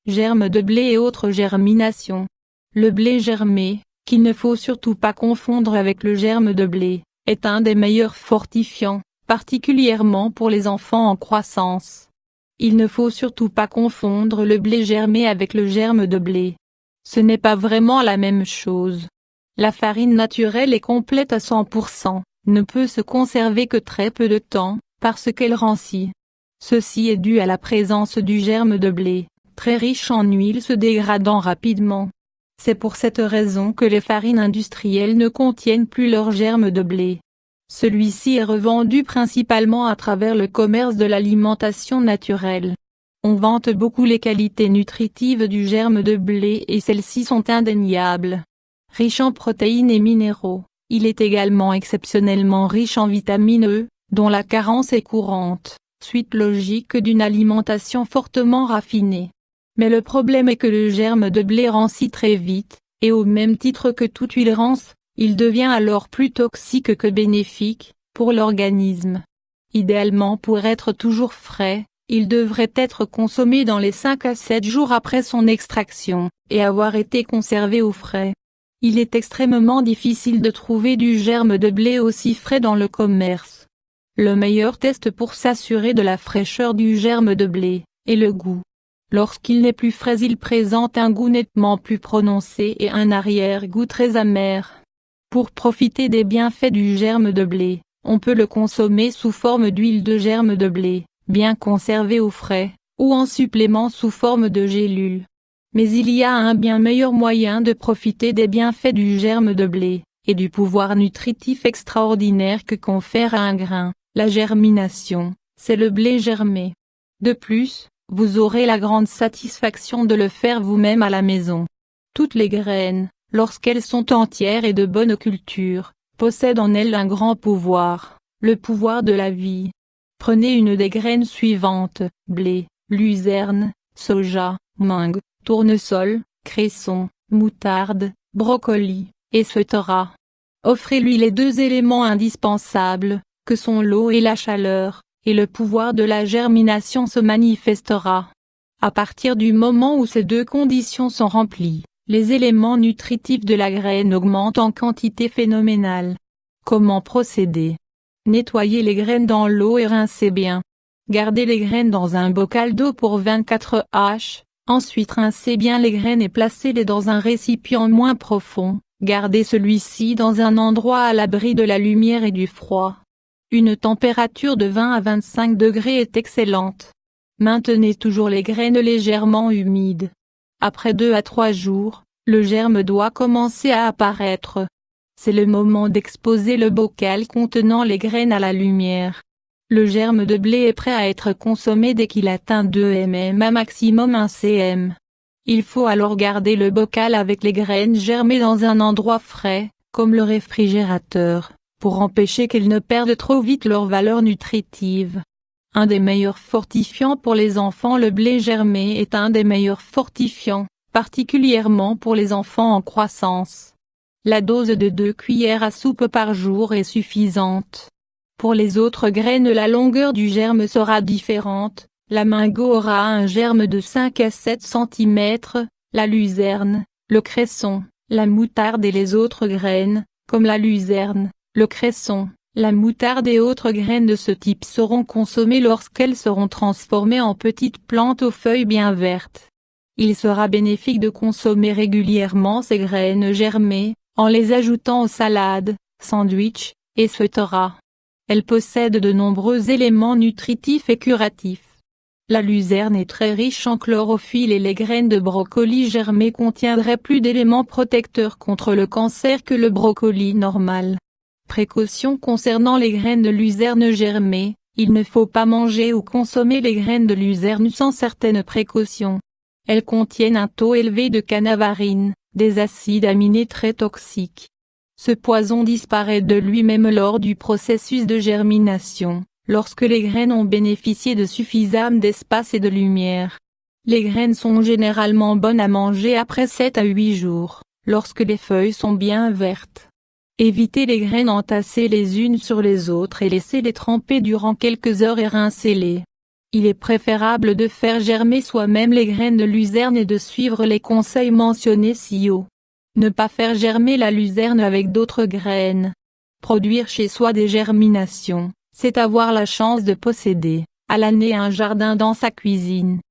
germes de blé et autres germinations. Le blé germé, qu'il ne faut surtout pas confondre avec le germe de blé, est un des meilleurs fortifiants, particulièrement pour les enfants en croissance. Il ne faut surtout pas confondre le blé germé avec le germe de blé. Ce n'est pas vraiment la même chose. La farine naturelle est complète à 100%, ne peut se conserver que très peu de temps, parce qu'elle rancit. Ceci est dû à la présence du germe de blé, très riche en huile se dégradant rapidement. C'est pour cette raison que les farines industrielles ne contiennent plus leur germe de blé. Celui-ci est revendu principalement à travers le commerce de l'alimentation naturelle. On vante beaucoup les qualités nutritives du germe de blé et celles-ci sont indéniables. Riche en protéines et minéraux, il est également exceptionnellement riche en vitamine E, dont la carence est courante, suite logique d'une alimentation fortement raffinée. Mais le problème est que le germe de blé rancit très vite, et au même titre que toute huile rance, il devient alors plus toxique que bénéfique, pour l'organisme. Idéalement pour être toujours frais, il devrait être consommé dans les 5 à 7 jours après son extraction, et avoir été conservé au frais. Il est extrêmement difficile de trouver du germe de blé aussi frais dans le commerce. Le meilleur test pour s'assurer de la fraîcheur du germe de blé, est le goût. Lorsqu'il n'est plus frais, il présente un goût nettement plus prononcé et un arrière-goût très amer. Pour profiter des bienfaits du germe de blé, on peut le consommer sous forme d'huile de germe de blé, bien conservée au frais, ou en supplément sous forme de gélules. Mais il y a un bien meilleur moyen de profiter des bienfaits du germe de blé, et du pouvoir nutritif extraordinaire que confère à un grain, la germination, c'est le blé germé. De plus, vous aurez la grande satisfaction de le faire vous-même à la maison. Toutes les graines, lorsqu'elles sont entières et de bonne culture, possèdent en elles un grand pouvoir, le pouvoir de la vie. Prenez une des graines suivantes, blé, luzerne, soja, mangue, tournesol, cresson, moutarde, brocoli, etc. Offrez-lui les 2 éléments indispensables, que sont l'eau et la chaleur, et le pouvoir de la germination se manifestera. À partir du moment où ces 2 conditions sont remplies, les éléments nutritifs de la graine augmentent en quantité phénoménale. Comment procéder? Nettoyez les graines dans l'eau et rincez bien. Gardez les graines dans un bocal d'eau pour 24 h, ensuite rincez bien les graines et placez-les dans un récipient moins profond, gardez celui-ci dans un endroit à l'abri de la lumière et du froid. Une température de 20 à 25 degrés est excellente. Maintenez toujours les graines légèrement humides. Après 2 à 3 jours, le germe doit commencer à apparaître. C'est le moment d'exposer le bocal contenant les graines à la lumière. Le germe de blé est prêt à être consommé dès qu'il atteint 2 mm à maximum 1 cm. Il faut alors garder le bocal avec les graines germées dans un endroit frais, comme le réfrigérateur, pour empêcher qu'elles ne perdent trop vite leur valeur nutritive. Un des meilleurs fortifiants pour les enfants. Le blé germé est un des meilleurs fortifiants, particulièrement pour les enfants en croissance. La dose de 2 cuillères à soupe par jour est suffisante. Pour les autres graines, la longueur du germe sera différente. La mangue aura un germe de 5 à 7 cm, la luzerne, le cresson, la moutarde et les autres graines, comme la luzerne, le cresson, la moutarde et autres graines de ce type seront consommées lorsqu'elles seront transformées en petites plantes aux feuilles bien vertes. Il sera bénéfique de consommer régulièrement ces graines germées, en les ajoutant aux salades, sandwichs, etc. Elles possèdent de nombreux éléments nutritifs et curatifs. La luzerne est très riche en chlorophylle et les graines de brocoli germées contiendraient plus d'éléments protecteurs contre le cancer que le brocoli normal. Précaution concernant les graines de luzerne germées, il ne faut pas manger ou consommer les graines de luzerne sans certaines précautions. Elles contiennent un taux élevé de cannavarine, des acides aminés très toxiques. Ce poison disparaît de lui-même lors du processus de germination, lorsque les graines ont bénéficié de suffisamment d'espace et de lumière. Les graines sont généralement bonnes à manger après 7 à 8 jours, lorsque les feuilles sont bien vertes. Évitez les graines entassées les unes sur les autres et laissez-les tremper durant quelques heures et rincez-les. Il est préférable de faire germer soi-même les graines de luzerne et de suivre les conseils mentionnés ci-haut. Ne pas faire germer la luzerne avec d'autres graines. Produire chez soi des germinations, c'est avoir la chance de posséder, à l'année un jardin dans sa cuisine.